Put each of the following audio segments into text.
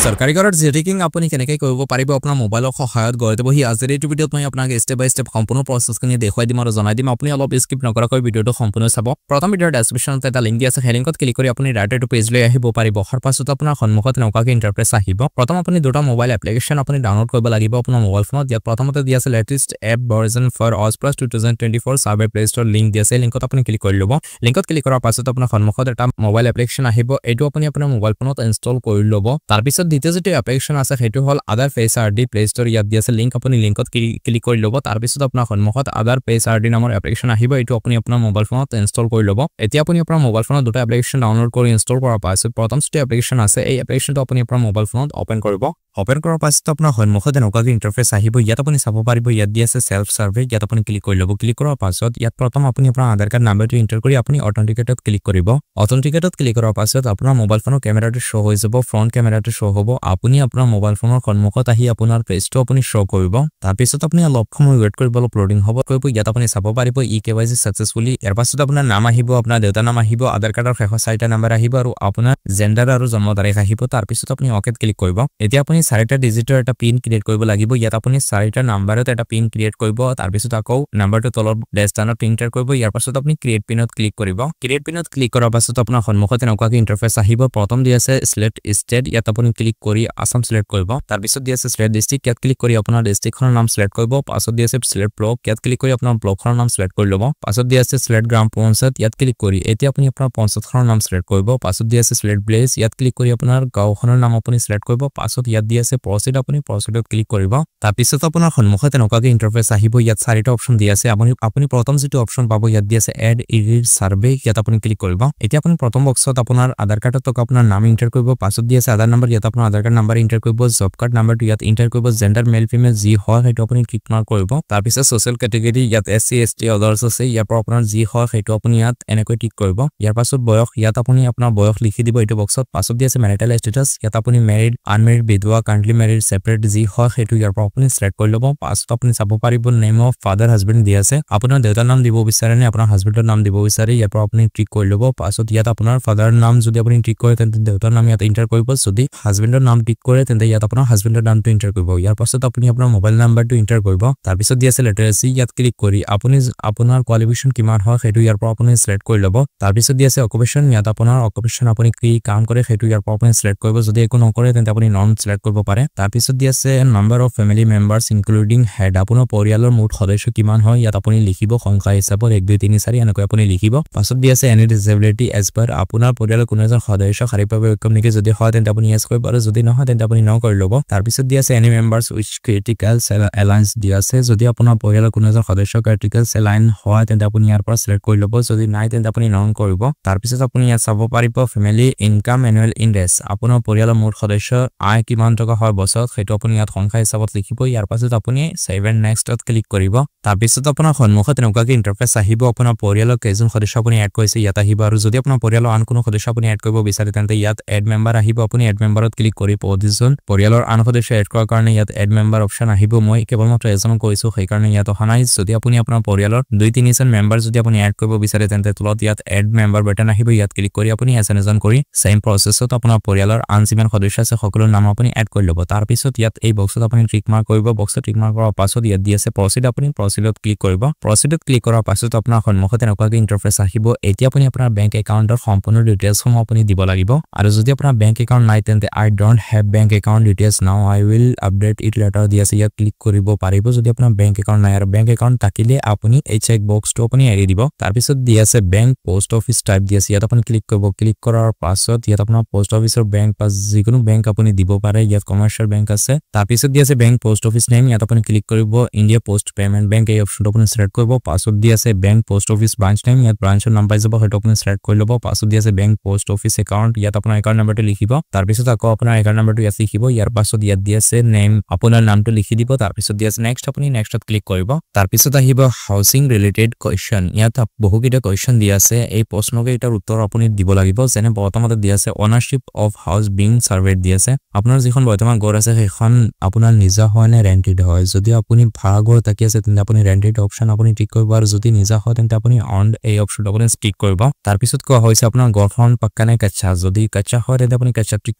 सरकारी घरत geotagging আপুনি কেনেকৈ কৰিব পাৰিব আপোনাৰ মোবাইলৰ সহায়ত গঢ়তে বহি আজিৰ এই ভিডিঅ'ত মই আপোনাক স্টেপ বাই স্টেপ সম্পূৰ্ণ প্ৰচেছখিনি দেখুৱাই দিম আৰু জনাই দিম আপুনি অলপ স্কিপ নকৰাকৈ ভিডিঅ'টো সম্পূৰ্ণ চাব প্ৰথম ভিডিঅ'ৰ ডেসক্ৰিপচনত এটা লিংক দিয়া আছে সেই লিংকত ক্লিক কৰি আপুনি ডাইৰেক্ট পেজ লৈ আহিব পাৰিব অহাৰ পাছত আপোনাৰ সন্মুখত এনেকুৱাকৈ ইন্টাৰফেস আহিব প্ৰথম আপুনি দুটা মোবাইল এপ্লিকেশন আপুনি ডাউনলোড কৰিব লাগিব আপোনাৰ মোবাইল ফোনত ইয়াত প্ৰথমতে দিয়া আছে লেটেষ্ট এপ ভাৰ্জন ফৰ আwas 2024 সাৰ্ভাৰ প্লে ষ্টৰ লিংক দিয়া আছে লিংকত আপুনি ক্লিক কৰি ল'ব লিংকত ক্লিক কৰাৰ পাছত আপোনাৰ সন্মুখত এটা মোবাইল এপ্লিকেশন আহিব এটো আপুনি আপোনাৰ মোবাইল ফোনত ইনষ্টল কৰি ল'ব তাৰ পিছত দ্বিতীয় যেটো এপ্লিকেশন আছে হেতু হল আদাৰ ফেস আৰডি প্লে ষ্টৰ ইয়াত দিয়া আছে লিংক আপুনি লিংকত ক্লিক কৰি ল'ব তাৰ পিছত আপোনাৰ সন্মুখত আদাৰ ফেস আৰডি নামৰ এপ্লিকেশন আহিব এটো আপুনি আপোনাৰ মোবাইল ফোনত ইনষ্টল কৰি ল'ব এতিয়া আপুনি আপোনাৰ মোবাইল ফোনত দুটা এপ্লিকেশন ডাউনলোড কৰি ইনষ্টল কৰাৰ পাছত প্ৰথম যেটো এপ্লিকেশন আছে এই এপ্লিকেশনটো আপুনি আপোনাৰ মোবাইল ফোনত ওপেন কৰিব ওপেন কৰাৰ পাছত আপোনাৰ সন্মুখত এনেকুৱাকৈ ইন্টাৰফেস আহিব ইয়াত আপুনি চাব পাৰিব ইয়াত দিয়া আছে সেলফ সাৰ্ভে ইয়াত আপুনি ক্লিক কৰি ল'ব ক্লিক কৰাৰ পাছত ইয়াত প্ৰথম আপুনি আপোনাৰ আধাৰ কাৰ্ড নাম্বাৰটো এন্টাৰ কৰি আপুনি অথেন্টিকেটত ক্লিক কৰিব অথেন্টিকেটত ক্লিক কৰাৰ পাছত আপোনাৰ মোবাইল ফোনৰ কেমেৰাটো শো হৈ যাব ফ্ৰন্ট কেমেৰাটো শো হ'ব আপুনি আপোনাৰ মোবাইল ফোনৰ সন্মুখত আহি আপোনাৰ পেজটো আপুনি শো কৰিব তাৰ পিছত আপুনি অলপ সময় ওয়েট কৰিব অলপ লোডিং হ'ব কৰিব ইয়াত আপুনি চাব পাৰিব KYC সাকসেসফুলি ইয়াৰ পাছত আপোনাৰ নাম আহিব আপোনাৰ দেউতাৰ নাম আহিব আধাৰ কাৰ্ডৰ শেষৰ চাৰিটা নাম্বাৰ আহিব আৰু আপোনাৰ জেন্ডাৰ আৰু জন্ম তাৰিখ আহিব তাৰ পিছত আপুনি ওকেত ক্লিক কৰিব এতিয়া আপুনি চাৰিটা ডিজিটৰ এটা পিন ক্ৰিয়েট কৰিব লাগিব ইয়াত আপুনি চাৰিটা নাম্বাৰত এটা পিন ক্ৰিয়েট কৰিব তাৰ পিছত আকৌ নাম্বাৰটো তলৰ ডেস্টানত এন্টাৰ কৰিব ইয়াৰ পাছত আপুনি ক্ৰিয়েট পিনত ক্লিক কৰিব ক্ৰিয়েট পিনত ক্লিক কৰাৰ পাছত আপোনাৰ সন্মুখত এনেকুৱাকৈ ইন্টাৰফেস আহিব প্ৰথম দি আছে সিলেক্ট ষ্টেট ইয়াত আপুনি ক্লিক কৰি আসাম সিলেক্ট কৰিব তাৰ পিছত দি আছে সিলেক্ট ডিস্ট্ৰিক্ট ইয়াত ক্লিক কৰি আপোনাৰ ডিস্ট্ৰিক্টখনৰ নাম সিলেক্ট কৰিব পাছত দি আছে সিলেক্ট ব্লক ইয়াত ক্লিক কৰি আপোনাৰ ব্লকখনৰ নাম সিলেক্ট কৰি ল'ব পাছত দি আছে সিলেক্ট গ্ৰাম পঞ্চায়ত ইয়াত ক্লিক কৰি এতিয়া আপুনি আপোনাৰ পঞ্চায়তখনৰ নাম সিলেক্ট কৰিব পাছত দি আছে সিলেক্ট ভিলেজ ইয়াত ক্লিক কৰি আপোনাৰ গাঁওখনৰ নাম আপুনি সিলেক্ট কৰিব পাছত ইয়াত দি আছে প্ৰসিড আপুনি প্ৰসিডত ক্লিক কৰিব তাৰ পিছত আপোনাৰ সন্মুখত এনেকুৱাকৈ ইন্টাৰফেস আহিব ইয়াত চাৰিটা অপচন দি আছে আপুনি প্ৰথম যেটো অপচন পাব ইয়াত দি আছে এড ইৰিড সাৰ্ভে ইয়াত আপুনি ক্লিক কৰিব এতিয়া আপুনি প্ৰথম বক্সত আপোনাৰ আধাৰ কাৰ্ডত আপোনাৰ নাম এন্টাৰ কৰিব পাছত দি আছে আধাৰ নম্বৰ ইয়াত আপোনাৰ আধাৰ কাৰ্ড নম্বৰ এন্টাৰ কৰিব জব কাৰ্ড নম্বৰটো ইয়াত এন্টাৰ কৰিব জেন্ডাৰ মেল ফিমেল যি হয় হেতু আপুনি ক্লিক মাৰ্ক কৰিব তাৰ পিছত সোশ্যাল ক্যাটেগৰী ইয়াত SC ST আদাৰ্স আছে ইয়াৰ পৰা আপোনাৰ যি হয় হেতু আপুনি ইয়াত এনেকৈ টিক কৰিব ইয়াৰ পাছত বয়স ইয়াত আপুনি আপোনাৰ বয়স লিখি দিব এইটো বক্সত পাছত দি আছে ম্যাৰিটাল ষ্টেটাস ইয়াত আপুনি ম্যাৰিড আনম্যাৰিড বিধৱা কাৰেন্টলি ম্যাৰিড সেপাৰেট যি হয় হেতু ইয়াৰ পৰা আপুনি সিলেক্ট কৰি ল'ব পাছত আপুনি চাব পাৰিব নেম অফ ফাদাৰ হাজবেণ্ড দি আছে আপোনাৰ দেউতাৰ নাম দিব বিচাৰে নে আপোনাৰ হাজবেণ্ডৰ নাম দিব বিচাৰে ইয়াৰ পৰা আপুনি টিক কৰি ল'ব পাছত ইয়াত আপোনাৰ ফাদাৰৰ নাম যদি আপুনি টিক কৰে তেন্তে দেউতাৰ নাম ইয়াত এন্টাৰ কৰিব যদি হাজবেণ্ডৰ নাম টিক কৰে তেন্তে ইয়াত আপোনাৰ হাজবেণ্ডৰ নামটো এন্টাৰ কৰিব ইয়াৰ পাছত আপুনি আপোনাৰ মোবাইল নাম্বাৰটো এন্টাৰ কৰিব তাৰ পিছত দি আছে লিটাৰেসি ইয়াত ক্লিক কৰি আপুনি আপোনাৰ কোৱালিফিকেশন কিমান হয় হেতু ইয়াৰ পৰা আপুনি সিলেক্ট কৰি ল'ব তাৰ পিছত দি আছে অকুপেশন ইয়াত আপোনাৰ অকুপেশন আপুনি কি কাম কৰে হেতু ইয়াৰ পৰা আপুনি সিলেক্ট কৰিব যদি একো নকৰে তেন্তে আপুনি নন সিলেক্ট কৰিব পাৰে তাৰ পিছত দি আছে number of family members including head আপোনাৰ পৰিয়ালৰ মুঠ সদস্য কিমান হয় ইয়াত আপুনি লিখিব সংখ্যা হিচাপত 1 2 3 4 এনেকৈ আপুনি লিখিব পাছত দি আছে এনি ডিসেবিলিটি এজ পাৰ আপোনাৰ পৰিয়ালৰ কোনো এজন সদস্য শাৰীৰিকভাৱে অক্ষম নেকি যদি হয় তেন্তে আপুনি ইয়েস কৰিব আৰু যদি নহয় তেন্তে আপুনি ন কৰি ল'ব তাৰ পিছত দি আছে এনি মেম্বাৰ্স উইচ ক্ৰিটিকেল এলায়েন্স দি আছে যদি আপোনাৰ পৰিয়ালৰ কোনো এজন সদস্য ক্ৰিটিকেল এলায়েন্স হয় তেন্তে আপুনি ইয়াৰ পৰা সিলেক্ট কৰি ল'ব যদি নাই তেন্তে আপুনি নন কৰিব তাৰ পিছত আপুনি ইয়াত চাব পাৰিব ফ্যামিলি ইনকাম এনুৱেল ইনডেক্স আপোনাৰ পৰিয়ালৰ মুঠ সদস্যৰ আয় কিমান টকা হয় বছৰত হেতু আপুনি ইয়াত সংখ্যা হিচাপত লিখিব ইয়াৰ পাছত আপুনি সেভ এণ্ড নেক্সটত ক্লিক কৰিব তাৰ পিছত আপোনাৰ সন্মুখত এনেকুৱাকৈ ইন্টাৰফেস আহিব আপোনাৰ পৰিয়ালৰ কেইজন সদস্য আপুনি এড কৰিছে ইয়াত আহিব আৰু যদি আপোনাৰ পৰিয়ালৰ আন কোনো সদস্য আপুনি এড কৰিব বিচাৰে তেন্তে ইয়াত এড মেম্বাৰ আহিব আপুনি এড মেম্বাৰত ক্লিক কৰি পজিশন পৰিয়ালৰ আন সদস্য এড কৰাৰ কাৰণে ইয়াত এড মেম্বাৰ অপচন আহিব মই কেৱলমাত্ৰ এজন কৈছো সেই কাৰণে ইয়াত অহা নাই যদি আপুনি আপোনাৰ পৰিয়ালৰ 2-3 জন মেম্বাৰ যদি আপুনি এড কৰিব বিচাৰে তেন্তে তলত ইয়াত এড মেম্বাৰ বাটন আহিব ইয়াত ক্লিক কৰি আপুনি এজন কৰি সেম প্ৰসেছত আপোনাৰ পৰিয়ালৰ আন যিমান সদস্য আছে সকলো নাম আপুনি এড কৰি ল'ব তাৰ পিছত ইয়াত এই বক্সত আপুনি টিক মাৰ্ক কৰিব বক্সত টিক মাৰ্ক কৰাৰ পাছত ইয়াত দি আছে প্ৰসিড আপুনি প্ৰসিডত ক্লিক কৰিব প্ৰসিডত ক্লিক কৰাৰ পাছত আপোনাৰ সন্মুখত এনেকুৱাকৈ ইন্টাৰফেস আহিব এতিয়া আপুনি আপোনাৰ বেংক একাউণ্টৰ সম্পূৰ্ণ ডিটেইলছসমূহ আপুনি দিব লাগিব আৰু যদি আপোনাৰ বেংক একাউণ্ট নাই তেন্তে I don't have bank account details now I will update it later দি আছে ইয়াত ক্লিক কৰিব পাৰিব যদি আপোনাৰ বেংক একাউণ্ট নাই আৰু বেংক একাউণ্ট থাকিলে আপুনি এই চেক বক্সটো আপুনি এৰি দিব তাৰ পিছত দি আছে বেংক পোষ্ট অফিচ টাইপ দি আছে ইয়াত আপুনি ক্লিক কৰিব ক্লিক কৰাৰ পাছত ইয়াত আপোনাৰ পোষ্ট অফিচৰ বেংক বা যিকোনো বেংক আপুনি দিব পাৰে ইয়াত কমাৰ্চিয়েল বেংক আছে তাৰ পিছত দি আছে বেংক পোষ্ট অফিচ নেম ইয়াত আপুনি ক্লিক কৰিব ইণ্ডিয়া পোষ্ট পেমেন্ট বেংক এই অপচনটো আপুনি সিলেক্ট কৰিব পাছত দি আছে bank post office branch name ইয়াত ব্ৰাঞ্চৰ নাম পাই যাব হেতু আপুনি সিলেক্ট কৰি ল'ব পাছত দি আছে বেংক পোষ্ট অফিচ একাউণ্ট ইয়াত আপোনাৰ একাউণ্ট নম্বৰটো লিখিব তাৰ পিছত আকৌ আপোনাৰ একাউণ্ট নম্বৰটো ইয়াত লিখিব ইয়াৰ পাছত ইয়াত দি আছে নেম আপোনাৰ নামটো লিখি দিব তাৰ পিছত দি আছে নেক্সট আপুনি নেক্সটত ক্লিক কৰিব তাৰ পিছত আহিব হাউচিং ৰিলেটেড কোৱেশ্চন ইয়াত বহুকেইটা কোৱেশ্চন দি আছে এই প্ৰশ্নকেইটাৰ উত্তৰ আপুনি দিব লাগিব যেনে প্ৰথমতে দি আছে অনাৰশিপ অফ হাউচ বিং সাৰ্ভেড দি আছে আপোনাৰ যিখন বৰ্তমান ঘৰ আছে সেইখন আপোনাৰ নিজা হয় নে ৰেন্টেড হয় যদি আপুনি ভাড়া ঘৰ থাকি আছে তেন্তে আপুনি ৰেন্টেড অপচন আপুনি টিক কৰিব আৰু যদি নিজা হয় তেন্তে আপুনি অন এই অপচনটো আপুনি টিক কৰিব তাৰ পিছত কোৱা হৈছে আপোনাৰ ঘৰখন পাক্কা নে কাচ্চা যদি কাচ্চা হয় তেন্তে আপুনি কাচ্চা টিক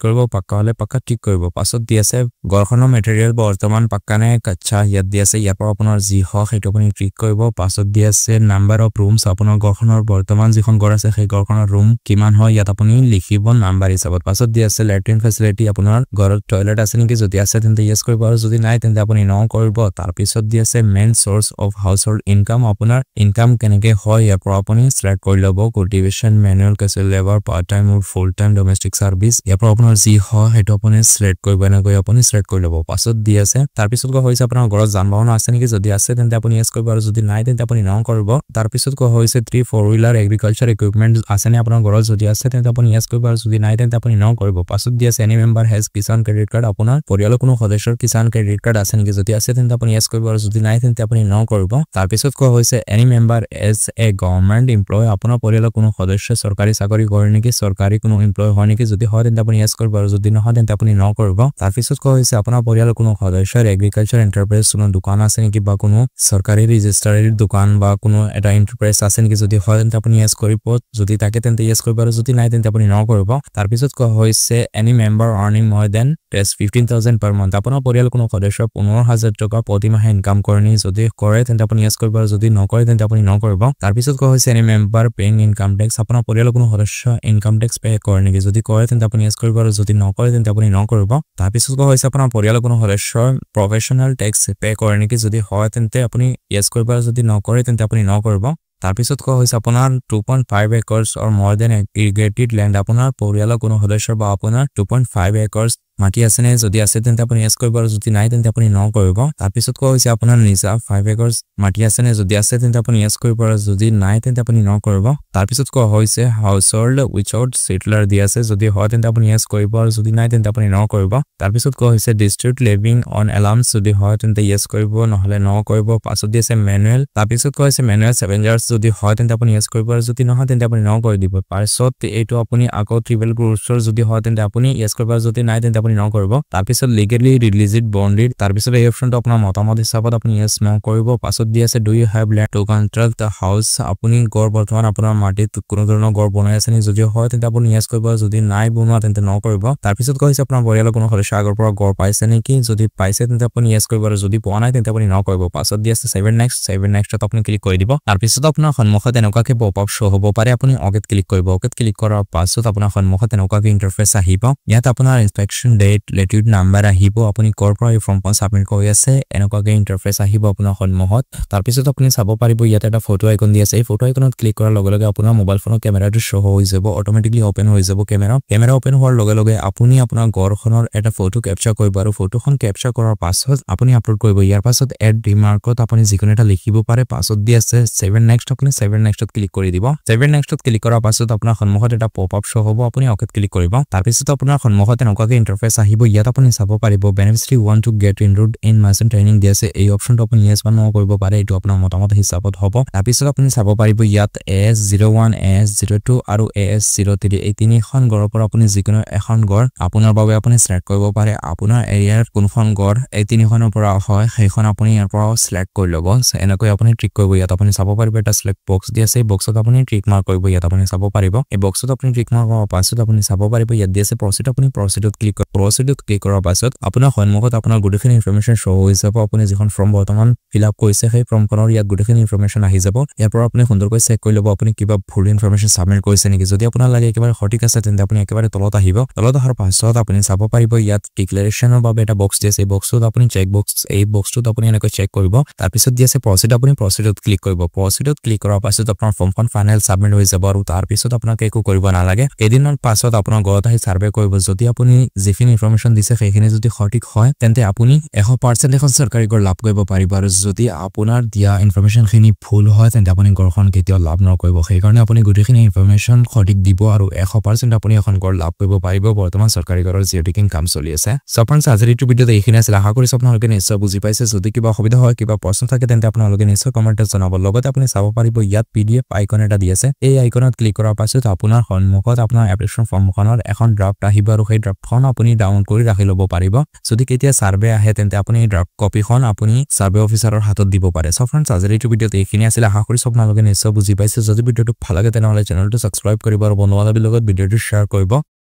কৰিব পাক্কা পাক্কা হলে পাক্কা ঠিক কৰিব পাছত দি আছে ঘৰখনৰ মেটেৰিয়েল বৰ্তমান পাক্কা নে কাচ্চা ইয়াত দি আছে ইয়াৰ পৰা আপোনাৰ যি হক সেইটো আপুনি ঠিক কৰিব পাছত দি আছে নাম্বাৰ অফ ৰুমছ আপোনাৰ ঘৰখনৰ বৰ্তমান যিখন ঘৰ আছে সেই ঘৰখনৰ ৰুম কিমান হয় ইয়াত আপুনি লিখিব নাম্বাৰ হিচাপত পাছত দি আছে লেট্ৰিন ফেচিলিটি আপোনাৰ ঘৰত টয়লেট আছে নেকি যদি আছে তেন্তে ইয়েস কৰিব আৰু যদি নাই তেন্তে আপুনি নো কৰিব তাৰ পিছত দি আছে main source of household income আপোনাৰ ইনকাম কেনেকে হয় ইয়াৰ পৰা আপুনি সিলেক্ট কৰি ল'ব cultivation manual casual labour part time or full time domestic service ইয়াৰ পৰা আপোনাৰ যি হয় সেইটো আপুনি সিলেক্ট কৰিব এনেকৈ আপুনি সিলেক্ট কৰি ল'ব পাছত দি আছে তাৰ পিছত কোৱা হৈছে আপোনাৰ ঘৰত যানবাহন আছে নেকি যদি আছে তেন্তে আপুনি ইয়েস কৰিব আৰু যদি নাই তেন্তে আপুনি নো কৰিব তাৰ পিছত কোৱা হৈছে 3 4 হুইলাৰ এগ্ৰিকালচাৰ ইকুইপমেন্ট আছে নে আপোনাৰ ঘৰত যদি আছে তেন্তে আপুনি ইয়েস কৰিব আৰু যদি নাই তেন্তে আপুনি নো কৰিব পাছত দি আছে any member has Kisan credit card আপোনাৰ পৰিয়ালৰ কোনো সদস্যৰ কিষাণ ক্ৰেডিট কাৰ্ড আছে নেকি যদি আছে তেন্তে আপুনি ইয়েস কৰিব আৰু যদি নাই তেন্তে আপুনি নো কৰিব তাৰ পিছত কোৱা হৈছে any member as a government employee আপোনাৰ পৰিয়ালৰ কোনো সদস্য চৰকাৰী চাকৰি কৰে নেকি চৰকাৰী কোনো এমপ্লয় হয় নেকি যদি হয় তেন্তে আপুনি ইয়েস কৰিব আৰু যদি নহয় তেন্তে আপুনি নো কৰিব তাৰ পিছত কোৱা হৈছে আপোনাৰ পৰিয়ালৰ কোনো সদস্যৰ এগ্ৰিকালচাৰ এন্টাৰপ্ৰাইজ কোনো দোকান আছে নেকি বা কোনো চৰকাৰী ৰেজিষ্ট্ৰাৰীৰ দোকান বা কোনো এটা এন্টাৰপ্ৰাইজ আছে নেকি যদি হয় তেন্তে আপুনি ইয়েস কৰিব যদি থাকে তেন্তে ইয়েস কৰিব আৰু যদি নাই তেন্তে আপুনি নো কৰিব তাৰ পিছত কোৱা হৈছে any member earning more than 15,000 per month আপোনাৰ পৰিয়াল কোনো সদস্য 15,000 টকা প্ৰতি মাহে ইনকাম কৰে নি যদি কৰে তেন্তে আপুনি ইয়েস কৰিব আৰু যদি নকৰে তেন্তে আপুনি নো কৰিব তাৰ পিছত কোৱা হৈছে any member paying income tax আপোনাৰ পৰিয়াল কোনো সদস্য ইনকাম ট্যাক্স পে কৰে নেকি যদি কৰে তেন্তে আপুনি ইয়েস কৰিব আৰু যদি নকৰে তেন্তে আপুনি নো কৰিব তাৰ পিছত কোৱা হৈছে আপোনাৰ পৰিয়াল কোনো সদস্য প্ৰফেশনাল ট্যাক্স পে কৰে নেকি যদি হয় তেন্তে আপুনি ইয়েস কৰিব আৰু যদি নকৰে তেন্তে আপুনি নো কৰিব তাৰ পিছত কোৱা হৈছে আপোনাৰ 2.5 acres or more than irrigated land আপোনাৰ পৰিয়ালৰ কোনো সদস্য বা আপোনাৰ 2.5 acres মাটি আছে নে যদি আছে তেন্তে আপুনি ইয়েস কৰিব আৰু যদি নাই তেন্তে আপুনি নো কৰিব তাৰ পিছত কোৱা হৈছে আপোনাৰ নিজা 5 acres মাটি আছে নে যদি আছে তেন্তে আপুনি ইয়েস কৰিব আৰু যদি নাই তেন্তে আপুনি নো কৰিব তাৰ পিছত কোৱা হৈছে হাউসহোল্ড উইথআউট সেটলাৰ দি আছে যদি হয় তেন্তে আপুনি ইয়েস কৰিব আৰু যদি নাই তেন্তে আপুনি নো কৰিব তাৰ পিছত কোৱা হৈছে ডিস্ট্ৰিক্ট লিভিং অন এলাউন্স যদি হয় তেন্তে ইয়েস কৰিব নহলে নো কৰিব পাছত দি আছে ম্যানুয়াল তাৰ পিছত কোৱা হৈছে ম্যানুয়াল 7 years যদি হয় তেন্তে আপুনি ইয়েস কৰিব আৰু যদি নহয় তেন্তে আপুনি নো কৰি দিব পাছত এইটো আপুনি আকৌ ট্ৰিবেল গ্ৰুপছৰ যদি হয় তেন্তে আপুনি ইয়েস কৰিব আৰু যদি নাই তেন্তে আপুনি নো কৰিব তাৰ পিছত লিগেলি ৰিলিজড বন্ডেড তাৰ পিছত এই অপচনটো আপোনাৰ মতামত হিচাপত আপুনি ইয়েস নো কৰিব পাছত দি আছে do you have land to construct the house আপুনি ঘৰ বৰ্তমান আপোনাৰ মাটিত কোনো ধৰণৰ ঘৰ বনাই আছে নি যদি হয় তেন্তে আপুনি ইয়েস কৰিব আৰু যদি নাই বনোৱা তেন্তে নো কৰিব তাৰ পিছত কৈছে আপোনাৰ পৰিয়ালৰ কোনো সদস্য আগৰ পৰা ঘৰ পাইছে নেকি যদি পাইছে তেন্তে আপুনি ইয়েস কৰিব আৰু যদি পোৱা নাই তেন্তে আপুনি নো কৰিব পাছত দি আছে 7 next আপুনি ক্লিক কৰি দিব তাৰ পিছত আপোনাৰ সন্মুখত এনেকুৱাকে পপআপ শো হ'ব পাৰে আপুনি অকেত ক্লিক কৰিব অকেত ক্লিক কৰাৰ পাছত আপোনাৰ সন্মুখত এনেকুৱাকে ইন্টাৰফেস আহিব ইয়াত আপোনাৰ ইনস্পেকচন ডেট লেটিটিউড নাম্বাৰ আহিব আপুনি কৰ পৰা এই ফৰ্মখন সাবমিট কৰি আছে এনেকুৱাকে ইন্টাৰফেস আহিব আপোনাৰ সন্মুখত তাৰ পিছত আপুনি চাব পাৰিব ইয়াত এটা ফটো আইকন দি আছে এই ফটো আইকনত ক্লিক কৰাৰ লগে লগে আপোনাৰ মোবাইল ফোনৰ কেমেৰাটো শো হৈ যাব অটোমেটিকলি ওপেন হৈ যাব কেমেৰা ওপেন হোৱাৰ লগে লগে আপুনি আপোনাৰ ঘৰখনৰ এটা ফটো ক্যাপচাৰ কৰিব আৰু ফটোখন ক্যাপচাৰ কৰাৰ পাছত আপুনি আপলোড কৰিব ইয়াৰ পাছত এড ৰিমাৰ্কত আপুনি যিকোনো এটা লিখিব পাৰে পাছত দি আছে 7 next আপুনি 7 nextত ক্লিক কৰি দিব 7 nextত ক্লিক কৰাৰ পাছত আপোনাৰ সন্মুখত এটা পপআপ শো হ'ব আপুনি অকেত ক্লিক কৰিব তাৰ পিছত আপোনাৰ সন্মুখত এনেকুৱাকে ইন্টাৰফেস আহিব ইয়াত আপুনি চাব পাৰিব beneficiary want to get enrolled in merchant training দি আছে এই অপচনটো আপুনি ইয়েস বা নো কৰিব পাৰে এইটো আপোনাৰ মতামত হিচাপত হ'ব তাৰ পিছত আপুনি চাব পাৰিব ইয়াত AS01 AS02 আৰু AS03 এই তিনিখন গড়ৰ পৰা আপুনি যিকোনো এখন গড় আপোনাৰ বাবে আপুনি সিলেক্ট কৰিব পাৰে আপোনাৰ এৰিয়াৰ কোনখন গড় এই তিনিখনৰ পৰা হয় সেইখন আপুনি ইয়াৰ পৰা সিলেক্ট কৰি ল'ব এনেকৈ আপুনি ট্ৰিক কৰিব ইয়াত আপুনি চাব পাৰিব এটা সিলেক্ট বক্স দি আছে এই বক্সত আপুনি ট্ৰিক মাৰ্ক কৰিব ইয়াত আপুনি চাব পাৰিব এই বক্সত আপুনি ট্ৰিক মাৰ্ক কৰাৰ পাছত আপুনি চাব পাৰিব ইয়াত দি আছে প্ৰসিড আপুনি প্ৰসিডত ক্লিক কৰিব প্ৰসিডত ক্লিক কৰাৰ পাছত আপোনাৰ সন্মুখত আপোনাৰ গোটেইখিনি ইনফৰমেশন শো হৈ যাব আপুনি যিখন ফৰ্ম বৰ্তমান ফিল আপ কৰিছে সেই ফৰ্মখনৰ ইয়াত গোটেইখিনি ইনফৰমেশন আহি যাব ইয়াৰ পৰা আপুনি সুন্দৰকৈ চেক কৰি ল'ব আপুনি কিবা ভুল ইনফৰমেশন সাবমিট কৰিছে নেকি যদি আপোনাৰ লাগে একেবাৰে সঠিক আছে তেন্তে আপুনি একেবাৰে তলত আহিব তলত অহাৰ পাছত আপুনি চাব পাৰিব ইয়াত ডিক্লাৰেচনৰ বাবে এটা বক্স দি আছে এই বক্সত আপুনি চেক বক্স এই বক্সটোত আপুনি এনেকৈ চেক কৰিব তাৰ পিছত দি আছে প্ৰসিড আপুনি প্ৰসিডত ক্লিক কৰিব প্ৰসিডত ক্লিক কৰাৰ পাছত আপোনাৰ ফৰ্মখন ফাইনেল সাবমিট হৈ যাব আৰু তাৰ পিছত আপোনাক একো কৰিব নালাগে এদিনৰ পাছত আপোনাৰ ঘৰত আহি সাৰ্ভে কৰিব যদি আপুনি যিখিনি ইনফৰমেশন দিছে সেইখিনি যদি সঠিক হয় তেন্তে আপুনি 100% এখন চৰকাৰী ঘৰ লাভ কৰিব পাৰিব আৰু যদি আপোনাৰ দিয়া ইনফৰমেশন খিনি ভুল হয় তেন্তে আপুনি ঘৰখন কেতিয়াও লাভ নকৰিব সেই কাৰণে আপুনি গোটেইখিনি ইনফৰমেশন সঠিক দিব আৰু 100% আপুনি এখন ঘৰ লাভ কৰিব পাৰিব বৰ্তমান চৰকাৰী ঘৰৰ জিঅ'টেগিং কাম চলি আছে সপন্স আজিৰ ভিডিঅ'ত এইখিনি আছিল আশা কৰিছো আপোনালোকে নিশ্চয় বুজি পাইছে যদি কিবা অসুবিধা হয় কিবা প্ৰশ্ন থাকে তেন্তে আপোনালোকে নিশ্চয় কমেন্টত জনাব লগতে আপুনি চাব পাৰিব ইয়াত PDF আইকন এটা দি আছে এই আইকনত ক্লিক কৰাৰ পাছত আপোনাৰ সন্মুখত আপোনাৰ এপ্লিকেশন ফৰ্মখনৰ এখন ড্ৰাফট আহিব আৰু সেই ড্ৰাফটখন আপুনি ডাউনলোড কৰি ৰাখি ল'ব পাৰিব যদি কেতিয়া সাৰ্ভে আহে তেন্তে আপুনি এই ড্ৰাফট কপিখন আপুনি সাৰ্ভে অফিচাৰৰ হাতত দিব পাৰে সো ফ্ৰেন্ডস আজিৰ ভিডিঅ'ত এইখিনি আছিল আশা কৰিছো আপোনালোকে নিশ্চয় বুজি পাইছে যদি ভিডিঅ'টো ভাল লাগে তেনেহলে চেনেলটো সাবস্ক্ৰাইব কৰিব আৰু বন্ধু বান্ধৱীৰ লগত ভিডিঅ'টো শ্বেয়াৰ কৰিব